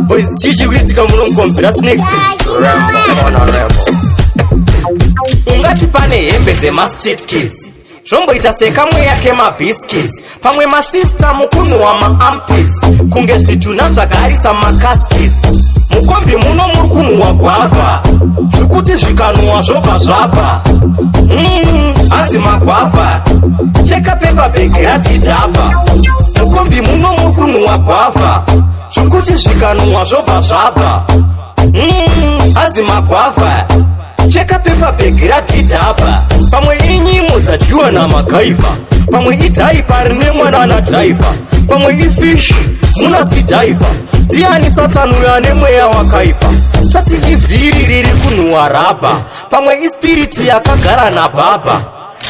Boys, chichi kuitika munomukombera snake ungati pane hembe dzemastreet kids zvomboita sekamwe yake mabiscuits pamwe masista mukunhuwa maampits kunge zvituna zvakaarisa makaskits mukombi muno muri kunhuwa gwavha zvikuti zvikanhuwa zvobva zvapa azi magwavha cheka pepa bhegi ratidhapa mukombi muno muri kunhuwa gwavha zvikuti zvikanhuwa zvobva zvapa azi magwavha cheka pepa bhegi ratidhapa pamwe inyimo dzadyiwa namagaiva pamwe idhaipa rine mwana nadhaiva pamwe ifishi muna sidhaiva ndiani satani uyo ane mweya wakaipa tati ivhiri riri kunhuwa rapa pamwe ispiriti yakagara nabhabha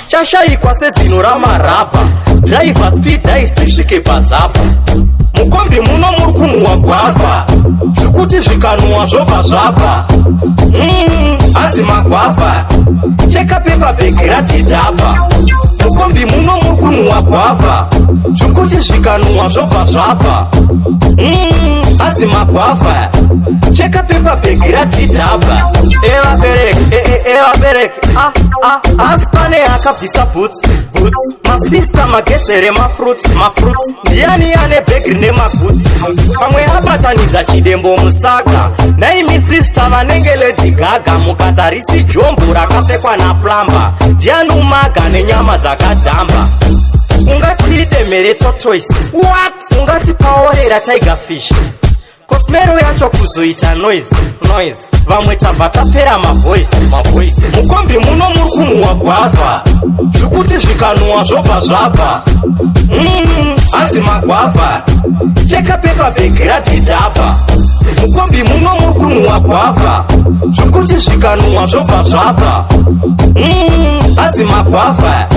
chashayikwa sezino ramarapa dhraivha speedis tisvike pazapa mukombi muno muri kunhuwa gwavha zvikuti zvikanhuwa zvobva zvapa azi magwavha cheka pepa bhegi ratidhapa mukombi muno muri kunhuwa gwavha zvikuti zvikanhuwa zvobva zvapa azi magwavha cheka pepa bhegi ratidhapa evabereki asi pane akabvisa boots masista magezere mafruits ndiani ane bhegi rine magudzi pamwe abatanidza chidembo musaka naimi sista vanenge ledi gaga mukatarisi jombo rakapfekwa naplamba ndiani umaga nenyama dzakadhamba ungatiite mere tortoise what ungati paorera tiger fish kosmero yacho kuzoita noise vamwe tabva tapera mavoice mukombi muno muri kunhuwa gwavha zvikuti zvikanhuwa zvobva zvapa azi magwavha cheka pepa bhegi ratidhapa mukombi muno muri kunhuwa gwavha zvikuti zvikanhuwa zvobva zvapa azi magwavha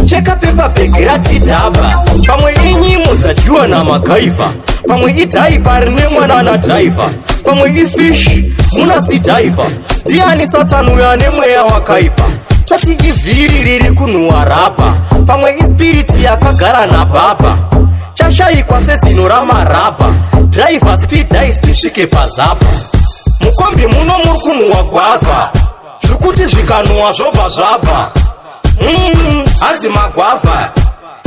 cheka pepa bhegi ratidhapa pamwe inyimo dzadyiwa namagaiva pamwe idhaipa rine mwana nadhaiva pamwe ifishi muna sidhaiva ndiani satani uyo ane mweya wakaipa tati ivhiri riri kunhuwa rapa pamwe ispiriti yakagara nabhabha chashayikwa sezino ramarapa dhraivha speedis tisvike pazapa mukombi muno muri kunhuwa gwavha zvikuti zvikanhuwa zvobva zvapa azi magwavha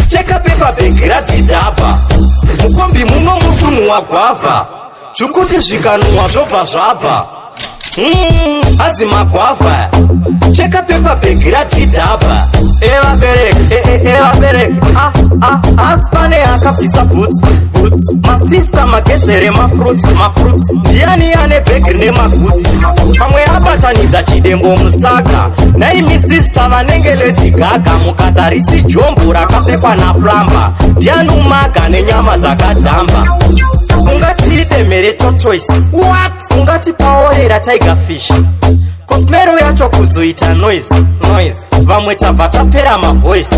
cheka pepa bhegi ratidhapa mukombi muno muri kunhuwa gwavha zvikuti zvikanhuwa zvobva zvapa azi magwavha cheka pepa bhegi ratidhapa evabereki asi pane akabvisa boots masista magezere mafruits ndiani ane bhegi rine magudzi pamwe abatanidza chidembo musaka naimi sista vanenge ledi gaga mukatarisi jombo rakapfekwa naplamba ndiani umaga nenyama dzakadhamba ungatiite mere tortoise what ungati paorera tiger fish kosmero yacho kuzoita noise vamwe tabva tapera mavoice